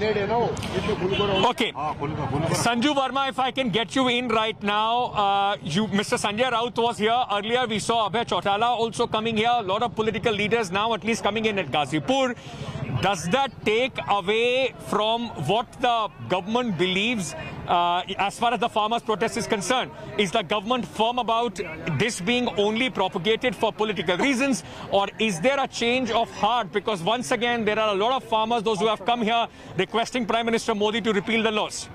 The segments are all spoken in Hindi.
Okay. Sanju Verma, if I can get you in right now, Mr. Sanjay Raut was here earlier. We saw Abhay Chautala also coming here. A lot of political leaders now at least coming in at Ghazipur. Does that take away from what the government believes as far as the farmers' protest is concerned? Is the government firm about this being only propagated for political reasons, or is there a change of heart? Because once again, there are a lot of farmers, those who have come here requesting Prime Minister Modi to repeal the laws.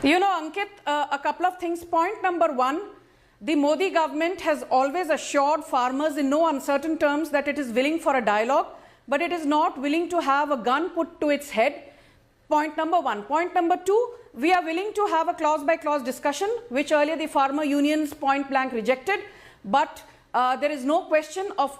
You know, Ankit, a couple of things. Point number one, the Modi government has always assured farmers in no uncertain terms that it is willing for a dialogue, but it is not willing to have a gun put to its head. Point number one. Point number two, we are willing to have a clause-by-clause discussion, which earlier the farmer unions point-blank rejected, but there is no question of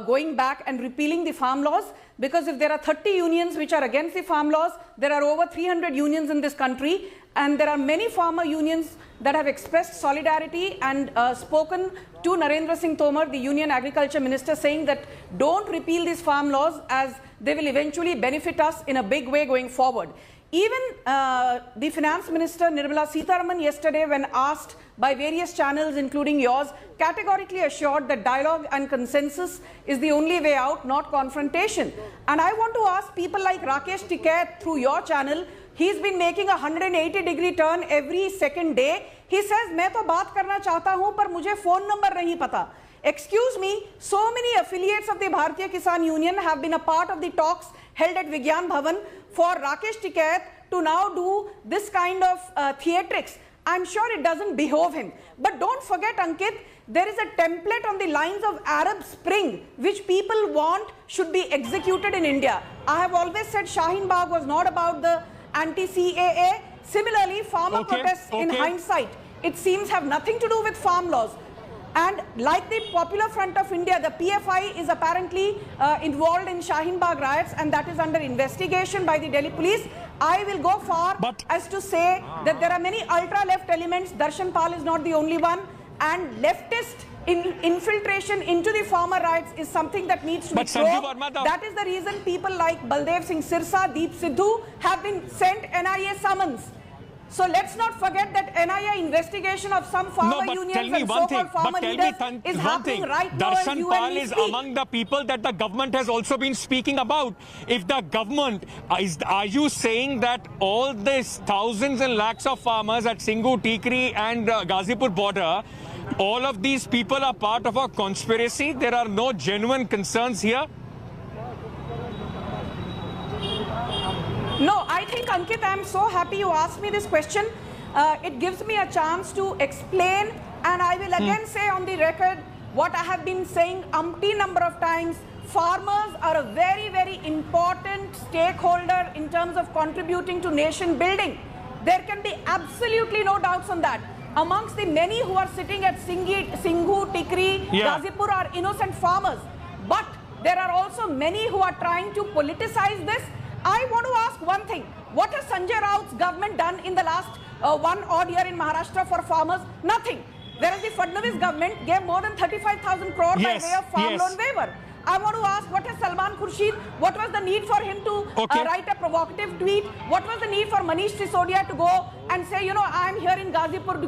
going back and repealing the farm laws, because if there are 30 unions which are against the farm laws, there are over 300 unions in this country, and there are many farmer unions that have expressed solidarity and spoken to Narendra Singh Tomar, the Union Agriculture Minister, saying that don't repeal these farm laws as they will eventually benefit us in a big way going forward. Even the Finance Minister Nirmala Sitharaman yesterday, when asked by various channels including yours, categorically assured that dialogue and consensus is the only way out, not confrontation. And I want to ask people like Rakesh Tikait through your channel. He's been making a 180-degree turn every second day. He says, मैं तो बात करना चाहता हूं पर मुझे phone number नहीं पता. Excuse me, so many affiliates of the Bharatiya Kisan Union have been a part of the talks held at Vigyan Bhavan for Rakesh Tikait to now do this kind of theatrics. I'm sure it doesn't behove him. But don't forget, Ankit, there is a template on the lines of Arab Spring which people want should be executed in India. I have always said Shaheen Bagh was not about the anti-CAA. Similarly, farmer protests in hindsight, it seems, have nothing to do with farm laws. And like the Popular Front of India, the PFI is apparently involved in Shaheen Bagh riots, and that is under investigation by the Delhi police. I will go far as to say that there are many ultra-left elements. Darshan Pal is not the only one, and leftist infiltration into the farmer riots is something that needs to be probed. That is the reason people like Baldev Singh Sirsa, Deep Sidhu have been sent NIA summons. So let's not forget that NIA investigation of some farmer unions and so-called farmer leaders is happening right now. Darshan Pal is among the people that the government has also been speaking about. If the government, are you saying that all these thousands and lakhs of farmers at Singhu, Tikri and Ghazipur border, all of these people are part of a conspiracy? There are no genuine concerns here? No, I think, Ankit, I'm so happy you asked me this question. It gives me a chance to explain, and I will again say on the record what I have been saying umpteen number of times. Farmers are a very, very important stakeholder in terms of contributing to nation building. There can be absolutely no doubts on that. Amongst the many who are sitting at Singhu, Tikri, Ghazipur are innocent farmers. But there are also many who are trying to politicize this. I want to ask one thing. What has Sanjay Raut's government done in the last 1 odd year in Maharashtra for farmers? Nothing. Whereas the Fadnavis government gave more than 35,000 crore by way of farm loan waiver. I want to ask, what has Salman Khurshid, what was the need for him to write a provocative tweet? What was the need for Manish Sisodia to go and say, you know, I'm here in Ghazipur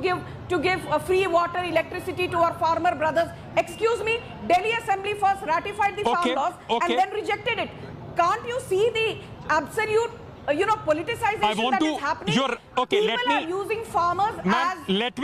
to give free water, electricity to our farmer brothers? Excuse me, Delhi Assembly first ratified the farm laws and then rejected it. Can't you see the absolute, politicization that is happening? People are using farmers as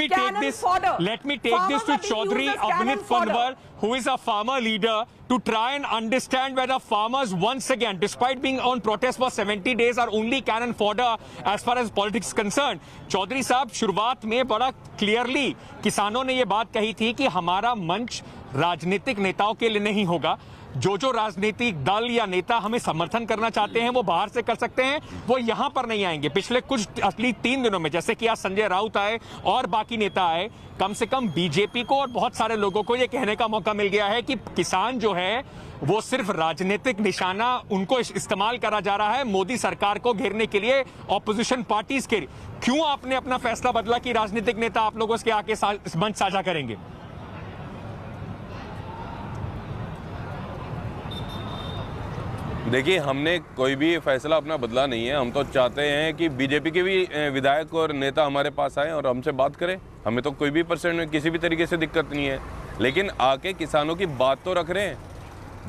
cannon fodder. Let me take this to Chaudhry Avnit Panwar, who is a farmer leader, to try and understand whether farmers once again, despite being on protest for 70 days, are only cannon fodder as far as politics is concerned. Chaudhry साहब, शुरुआत में बड़ा क्लियरली किसानों ने ये बात कही थी कि हमारा मंच राजनीतिक नेताओं के लिए नहीं होगा. जो राजनीतिक दल या नेता हमें समर्थन करना चाहते हैं वो बाहर से कर सकते हैं, वो यहां पर नहीं आएंगे. पिछले कुछ असली 3 दिनों में, जैसे कि आज संजय राउत आए और बाकी नेता आए, कम से कम बीजेपी को और बहुत सारे लोगों को ये कहने का मौका मिल गया है कि किसान जो है वो सिर्फ राजनीतिक निशाना उनको इस्तेमाल करा जा रहा है मोदी सरकार को घेरने के लिए, ऑपोजिशन पार्टीज के. क्यों आपने अपना फैसला बदला कि राजनीतिक नेता आप लोगों के आके मंच साझा करेंगे? देखिए, हमने कोई भी फैसला अपना बदला नहीं है। हम तो चाहते हैं कि बीजेपी के भी विधायक और नेता हमारे पास आए और हमसे बात करें। हमें तो कोई भी परसेंट में किसी भी तरीके से दिक्कत नहीं है, लेकिन आके किसानों की बात तो रख रहे हैं।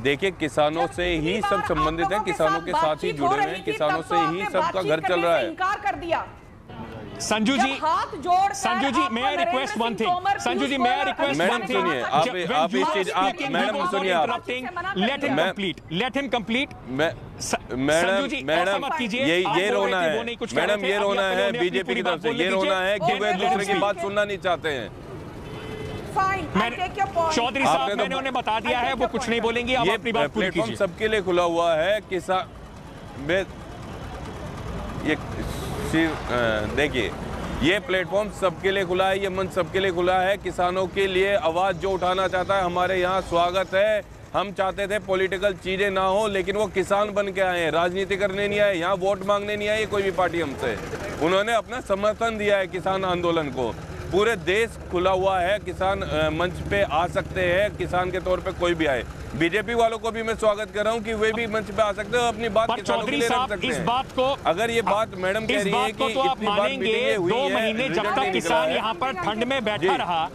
देखिए, किसानों से ही सब संबंधित है, किसानों के साथ ही जुड़े हुए हैं, किसानों से ही सबका घर चल रहा है। इनकार कर दिया। संजू जी, संजू जी, मैं रिक्वेस्ट वन थिंग, संजू जी, मैं रिक्वेस्ट वन थिंग, सुनिए, आप इस चीज, आप मैडम सुनिए, आप let him complete, let him complete. Madam ये रोना है, मैडम ये रोना है बीजेपी की तरफ से, ये रोना है कि वे दूसरे की बात सुनना नहीं चाहते हैं। चौधरी साहब, मैंने उन्हें बता दिया है, वो कुछ नहीं बोलेंगे। आप अपनी बात पूरी कीजिए। सबके लिए खुला हुआ है। देखिए, ये प्लेटफॉर्म सबके लिए खुला है, ये मंच सबके लिए खुला है। किसानों के लिए आवाज जो उठाना चाहता है, हमारे यहाँ स्वागत है। हम चाहते थे पॉलिटिकल चीजें ना हो, लेकिन वो किसान बन के आए हैं, राजनीति करने नहीं आए, यहाँ वोट मांगने नहीं आए कोई भी पार्टी हमसे। उन्होंने अपना समर्थन दिया है किसान आंदोलन को। पूरे देश खुला हुआ है, किसान मंच पे आ सकते हैं, किसान के तौर पे कोई भी आए। बीजेपी वालों को भी मैं स्वागत कर रहा हूं कि वे भी मंच पे आ सकते हैं, अपनी बात किसानों के लिए रख सकते हैं। इस बात को, अगर ये बात मैडम कह रही है कि तो आप मानेंगे, 2 महीने जब तक किसान यहाँ पर ठंड में बैठा रहा,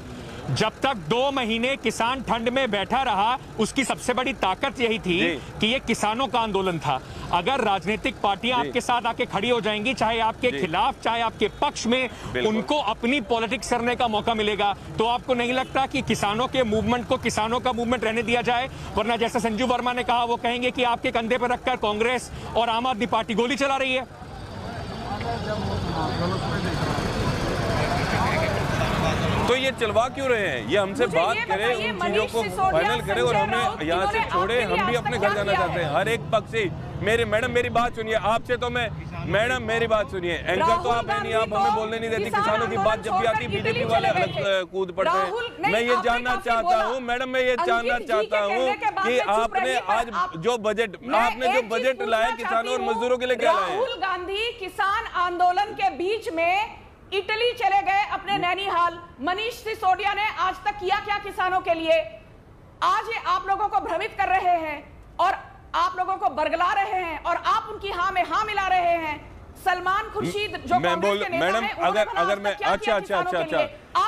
जब तक 2 महीने किसान ठंड में बैठा रहा, उसकी सबसे बड़ी ताकत यही थी कि ये किसानों का आंदोलन था। अगर राजनीतिक पार्टियां आपके साथ आके खड़ी हो जाएंगी, चाहे आपके खिलाफ चाहे आपके पक्ष में, उनको अपनी पॉलिटिक्स करने का मौका मिलेगा। तो आपको नहीं लगता कि किसानों के मूवमेंट को किसानों का मूवमेंट रहने दिया जाए? वरना जैसे संजू वर्मा ने कहा, वो कहेंगे कि आपके कंधे पर रखकर कांग्रेस और आम आदमी पार्टी गोली चला रही है। तो ये चलवा क्यों रहे हैं? ये हमसे बात करें, उन चीजों को फाइनल करें और हमें यहाँ से छोड़े। हम भी अपने घर जाना चाहते हैं, हर एक पक्ष से। मैडम मेरी बात सुनिए, आपसे तो मैं, मैडम मेरी बात सुनिए, एंकर तो आप है नहीं, आप हमें बोलने नहीं देती। किसानों की बात जब भी आती बीजेपी वाले अलग कूद पड़ते हैं। मैं ये जानना चाहता हूँ मैडम, मैं ये जानना चाहता हूँ कि आपने आज जो बजट लाया किसानों और मजदूरों के लिए क्या लाया? राहुल गांधी किसान आंदोलन के बीच में इटली चले गए, अपने नैनीहाल। मनीष सिसोदिया ने आज तक किया क्या किसानों के लिए? आज ये आप लोगों को भ्रमित कर रहे हैं और आप लोगों को बरगला रहे हैं और आप उनकी हाँ में हाँ मिला रहे हैं। सलमान खुर्शीद जो कांग्रेस के नेता मैडम, अगर मैं अच्छा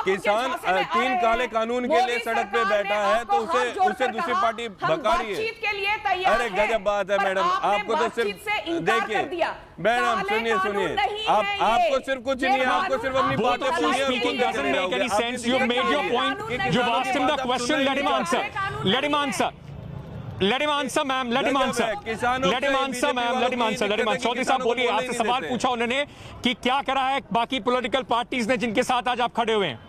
किसान 3 काले कानून के लिए सड़क पे बैठा है तो उसे दूसरी पार्टी भगा रही है। अरे गजब बात है मैडम, आपको तो सिर्फ देखिए मैडम, सुनिए, आपको सिर्फ कुछ नहीं है, आपको सिर्फ अपनी बातें Let him answer, ma'am. Let him answer. Let him answer, ma'am. Let him answer. Chaudhary साहब बोलिए, आपसे सवाल पूछा उन्होंने कि क्या करा है बाकी पॉलिटिकल पार्टीज ने जिनके साथ आज आप खड़े हुए हैं?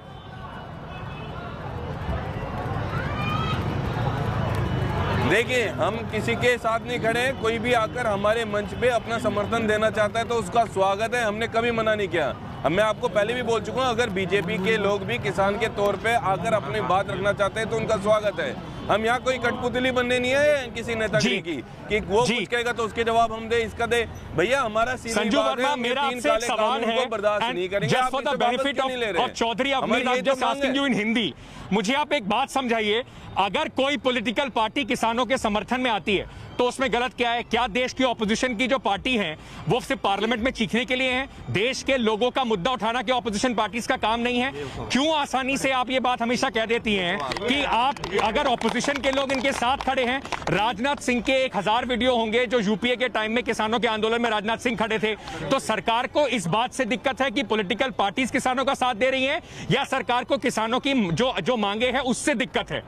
देखिए, हम किसी के साथ नहीं खड़े। कोई भी आकर हमारे मंच पे अपना समर्थन देना चाहता है तो उसका स्वागत है, हमने कभी मना नहीं किया। मैं आपको पहले भी बोल चुका हूँ, अगर बीजेपी के लोग भी किसान के तौर पे आकर अपनी बात रखना चाहते हैं तो उनका स्वागत है। हम यहाँ कोई कठपुतली बनने नहीं है किसी नेतागिरी की कि वो कुछ कहेगा तो उसके जवाब हम दे, इसका दे। भैया हमारा संजू वर्मा, मेरा आपसे एक सवाल है, बर्दाश्त नहीं करेंगे। Just for the benefit of Chaudhary, asking you in Hindi, मुझे आप एक बात समझाइए। अगर कोई पॉलिटिकल पार्टी किसानों के समर्थन में आती है तो उसमें गलत क्या है? क्या देश की ऑपोजिशन की जो पार्टी है वो सिर्फ पार्लियामेंट में चीखने के लिए है? देश के लोगों का मुद्दा उठाना क्या ऑपोजिशन पार्टीज का काम नहीं है? क्यों आसानी से आप ये बात हमेशा कह देती हैं कि आप, अगर ऑपोजिशन के लोग इनके साथ खड़े हैं, राजनाथ सिंह के 1000 वीडियो होंगे जो यूपीए के टाइम में किसानों के आंदोलन में राजनाथ सिंह खड़े थे, तो सरकार को इस बात से दिक्कत है कि पॉलिटिकल पार्टीज किसानों का साथ दे रही हैं या सरकार को किसानों की जो मांगे हैं उससे दिक्कत है?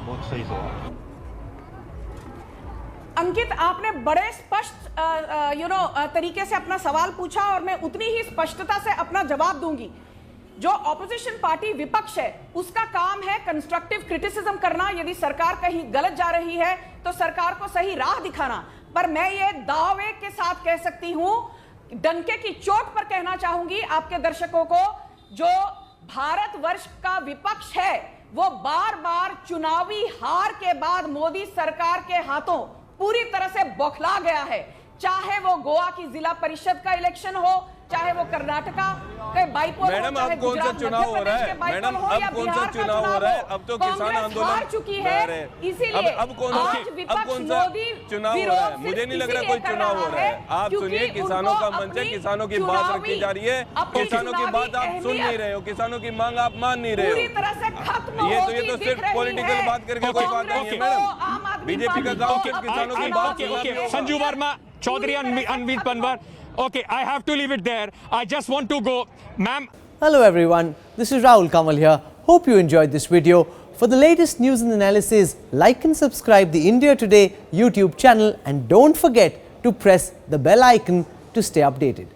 बहुत सही सवाल अंकित, आपने बड़े स्पष्ट तरीके से अपना सवाल पूछा और मैं उतनी ही स्पष्टता से अपना जवाब दूंगी। जो ऑपोजिशन पार्टी विपक्ष है उसका काम है कंस्ट्रक्टिव क्रिटिसिज्म करना। यदि सरकार कहीं गलत जा रही है तो सरकार को सही राह दिखाना। पर मैं ये दावे के साथ कह सकती हूं, डंके की चोट पर कहना चाहूंगी आपके दर्शकों को, जो भारतवर्ष का विपक्ष है वो बार बार चुनावी हार के बाद मोदी सरकार के हाथों पूरी तरह से बौखला गया है। चाहे वो गोवा की जिला परिषद का इलेक्शन हो, चाहे वो कर्नाटका के बाइपोल हो, मैडम, चाहे अब कौन सा गुजरात, चुनाव हो मध्य रहा प्रदेश है? के बाइपोल मैडम, हो अब या कौन सा बिहार का चुनाव हो रहा है? अब तो किसान कांग्रेस आंदोलन हार चुकी लड़ है, रहे हैं। इसीलिए अब कौन सा आज विपक्ष कौन सा मोदी चुनाव हो रहा है? विरोध मुझे नहीं लग रहा सिर्फ कोई इसीलिए चुनाव हो कर रहा है। रहा आप क्योंकि सुनिए, किसानों का उनको मंच है, अपनी किसानों की बात रखी जा रही है। अपनी किसानों की बात आप सुन नहीं रहे हो, किसानों की मांग आप मान नहीं रहे पूरी हो। तरह से खत्म ये होती तो दिख सिर्फ रही पॉलिटिकल है। बात करके कोई बात नहीं है मैडम। बीजेपी का काम सिर्फ किसानों की बात Okay, सुनना okay. नहीं होगा। Sanju Verma, Chaudhary Anvit Panwar. Okay, I have to leave it there. I just want to go. Ma'am. Hello everyone, this is Rahul Kamal here. Hope you enjoyed this video. For the latest news and analysis, like and subscribe the India Today YouTube channel and don't forget to press the bell icon to stay updated.